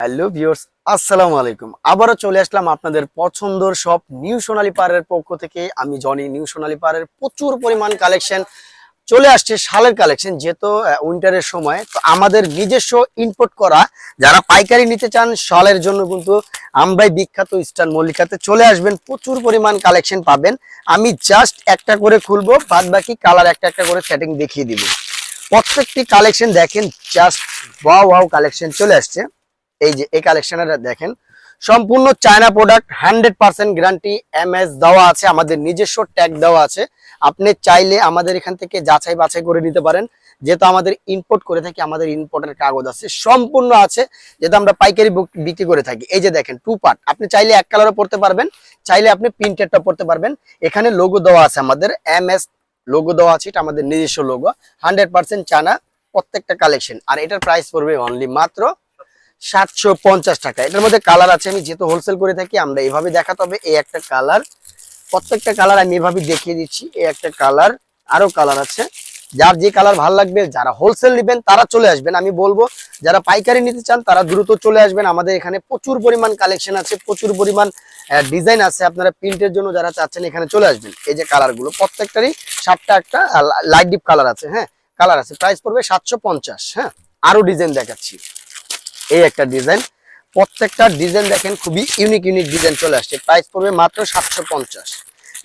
Hello viewers, আসসালামু আলাইকুম। আবারও চলে আসলাম আপনাদের পছন্দের সব নিউ সোনালী পাড়ের পক্ষ থেকে। আমি জনি। নিউ সোনালী পাড়ের প্রচুর পরিমাণ কালেকশন চলে আসছে, শালের কালেকশন। যেহেতু উইন্টারের সময়, তো আমাদের নিজস্ব ইম্পোর্ট করা যারা পাইকারি নিতে চান শালের জন্য কিন্তু আমরাই বিখ্যাত ইস্টার্ন মল্লিকাতে চলে আসবেন। প্রচুর পরিমাণ কালেকশন পাবেন। আমি জাস্ট একটা করে খুলবো, বাদ বাকি কালার একটা একটা করে সেটিং দেখিয়ে দিব। প্রত্যেকটি কালেকশন দেখেন, জাস্ট ওয়াও ওয়াও কালেকশন চলে আসছে। এই যে এই কালেকশনটা দেখেন, সম্পূর্ণ চায়না প্রোডাক্ট, 100% গ্যারান্টি, এমএস দেওয়া আছে, আমাদের নিজস্ব ট্যাগ দেওয়া আছে। আপনি চাইলে আমাদের এখান থেকে যাচাই বাছাই করে নিতে পারেন, যেহেতু আমাদের ইম্পোর্ট করে থাকি, আমাদের ইম্পোর্টের কাগজ আছে, সম্পূর্ণ আছে, যেহেতু আমরা পাইকারি বিক্রি করে থাকি। এই যে দেখেন, টু পার্ট, আপনি চাইলে এক কালারও পড়তে পারবেন, চাইলে আপনি প্রিন্টেডটা পড়তে পারবেন। এখানে লোগো দেওয়া আছে, আমাদের এমএস লোগো দেওয়া আছে, এটা আমাদের নিজস্ব লোগো, 100% চায়না প্রত্যেকটা কালেকশন। আর এটার প্রাইস পড়বে অনলি মাত্র 750 টাকা। এটার মধ্যে কালার আছে, আমি যেহেতু হোলসেল করে থাকি আমরা এভাবে দেখাতে হবে। এই একটা কালার, প্রত্যেকটা কালার আমি এভাবে দেখিয়ে দিচ্ছি। এই একটা কালার, আরো কালার আছে, যার যে কালার ভালো লাগবে। যারা হোলসেল নেবেন তারা চলে আসবেন। আমি বলবো যারা পাইকারি নিতে চান তারা দ্রুত চলে আসবেন। আমাদের এখানে প্রচুর পরিমাণ কালেকশন আছে, প্রচুর পরিমাণ ডিজাইন আছে। আপনারা প্রিন্টের জন্য যারা চাচ্ছেন এখানে চলে আসবেন। এই যে কালার গুলো প্রত্যেকটারই 7টা একটা লাইট ডিপ কালার আছে। হ্যাঁ, কালার আছে, প্রাইস পড়বে 750। হ্যাঁ, আরো ডিজাইন দেখাচ্ছি। এই একটা ডিজাইন, প্রত্যেকটা ডিজাইন দেখেন খুবই ইউনিক ইউনিক ডিজাইন চলে আসছে, প্রাইস পড়বে মাত্র 750।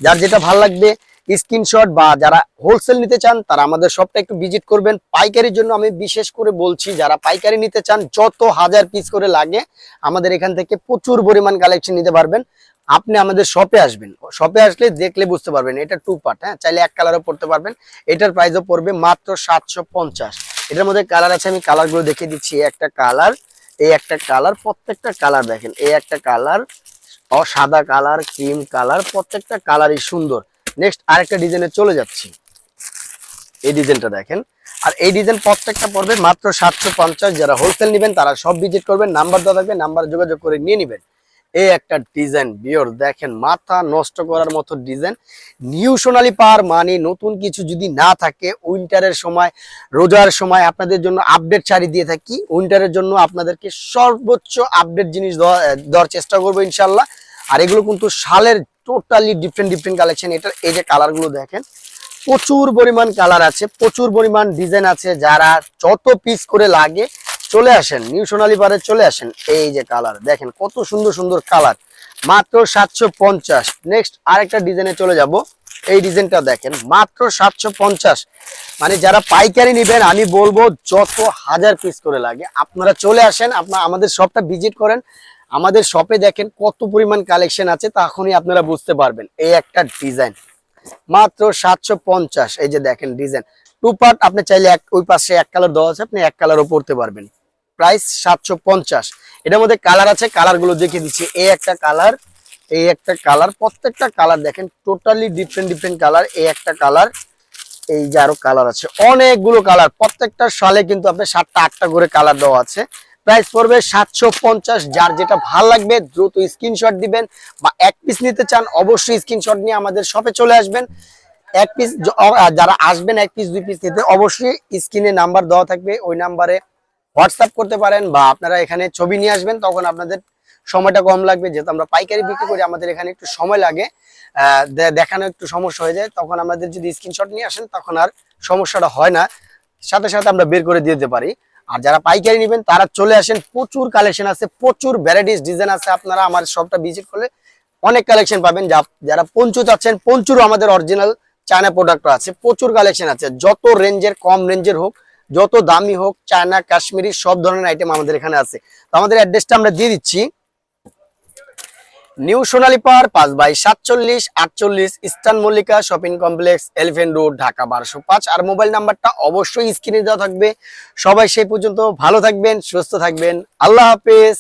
যার যেটা ভালো লাগবে স্ক্রিনশট, বা যারা হোলসেল নিতে চান তারা আমাদের শপটা একটু ভিজিট করবেন। পাইকারির জন্য আমি বিশেষ করে বলছি, যারা পাইকারি নিতে চান যত 1000 পিস করে লাগে আমাদের এখান থেকে প্রচুর পরিমাণ কালেকশন নিতে পারবেন। আপনি আমাদের শপে আসবেন, শপে আসলে দেখলে বুঝতে পারবেন। এটা টু পার্ট, হ্যাঁ, চাইলে এক কালারও পড়তে পারবেন। এটার প্রাইসও পড়বে মাত্র 750। এটার মধ্যে কালার আছে, আমি কালারগুলো দেখিয়ে দিচ্ছি। একটা কালার, এই একটা কালার, প্রত্যেকটা কালার দেখেন। এই একটা কালার, সাদা কালার, ক্রিম কালার, প্রত্যেকটা কালারই সুন্দর। নেক্সট আরেকটা ডিজাইনে চলে যাচ্ছি। এই ডিজাইনটা দেখেন, আর এই ডিজাইন প্রত্যেকটা পড়বে মাত্র 750। যারা হোলসেল নেবেন তারা সব ভিজিট করবেন, নাম্বার দেওয়া থাকবে, নাম্বার যোগাযোগ করে নিয়ে নেবেন। এই একটা ডিজাইন বিয়র দেখেন, মাথা নষ্ট করার মতো ডিজাইন। নিউ সোনালী পাড় মানে নতুন কিছু যদি না থাকে, উইন্টারের সময়, রোজার সময় আপনাদের জন্য আপডেট শাড়ি দিয়ে থাকি। উইন্টারের জন্য আপনাদেরকে সর্বোচ্চ আপডেট জিনিস দেওয়ার চেষ্টা করবো ইনশাল্লাহ। আর এগুলো কিন্তু শালের টোটালি ডিফারেন্ট ডিফারেন্ট কালেকশন। এটার এই যে কালারগুলো দেখেন, প্রচুর পরিমাণ কালার আছে, প্রচুর পরিমাণ ডিজাইন আছে। যারা যত পিস করে লাগে চলে আসেন, নিউ সোনালী পাড়ে চলে আসেন। এই যে কালার দেখেন, কত সুন্দর সুন্দর কালার, মাত্র 750। নেক্সট আরেকটা ডিজাইনে চলে যাব। এই ডিজাইনটা দেখেন, মাত্র 750। মানে যারা পাইকারি নেবেন আমি বলবো যত 1000 পিস করে লাগে আপনারা চলে আসেন, আপনারা আমাদের শপটা ভিজিট করেন। আমাদের শপে দেখেন কত পরিমাণ কালেকশন আছে, তখনই আপনারা বুঝতে পারবেন। এই একটা ডিজাইন মাত্র 750। এই যে দেখেন ডিজাইন টু পার্ট, আপনি চাইলে ওই পাশে এক কালার দেওয়া আছে, আপনি এক কালারও পড়তে পারবেন। প্রাইস 750। এটার মধ্যে কালার আছে, কালার গুলো দেখিয়ে দিচ্ছি। এই একটা কালার, এই একটা কালার, প্রত্যেকটা কালার দেখেন টোটালি ডিফারেন্ট ডিফারেন্ট কালার। এই একটা কালার, এই যে আরো কালার আছে, অনেকগুলো কালার। প্রত্যেকটা সালে কিন্তু আপনার 7টা 8টা করে কালার দেওয়া আছে। প্রাইস পড়বে 750। যার যেটা ভালো লাগবে দ্রুত স্ক্রিনশট দিবেন, বা এক পিস নিতে চান অবশ্যই স্ক্রিনশট নিয়ে আমাদের শপে চলে আসবেন। এক পিস যারা আসবেন, এক পিস দুই পিস নিতে অবশ্যই স্ক্রিনে নাম্বার দেওয়া থাকবে, ওই নাম্বারে হোয়াটসঅ্যাপ করতে পারেন, বা আপনারা এখানে ছবি নিয়ে আসবেন, তখন আপনাদের সময়টা কম লাগবে। যেহেতু আমরা পাইকারি বিক্রি করি, আমাদের এখানে একটু সময় লাগে, দেখানো একটু সমস্যা হয়ে যায়। তখন আমাদের যদি স্ক্রিনশট নিয়ে আসেন তখন আর সমস্যাটা হয় না, সাথে সাথে আমরা বের করে দিতে পারি। আর যারা পাইকারি নেবেন তারা চলে আসেন, প্রচুর কালেকশন আছে, প্রচুর ভ্যারাইটিস ডিজাইন আছে। আপনারা আমার শপটা ভিজিট করলে অনেক কালেকশন পাবেন। যারা পঞ্চু চাচ্ছেন, পঞ্চুরও আমাদের অরিজিনাল চায়না প্রোডাক্ট আছে, প্রচুর কালেকশন আছে। যত রেঞ্জের, কম রেঞ্জের হোক, যত দামি হোক, চায়না, কাশ্মীরি, সব ধরনের আইটেম আমাদের এখানে আছে। তো আমাদের অ্যাড্রেসটা আমরা দিয়ে দিচ্ছি। নিউ সোনালী পাড় 5/47 48 eastern Mallika shopping complex, elephant road, Dhaka 1205। আর মোবাইল নাম্বারটা অবশ্যই স্ক্রিনে দেওয়া থাকবে। সবাই সেই পর্যন্ত ভালো থাকবেন, সুস্থ থাকবেন। আল্লাহ হাফেজ।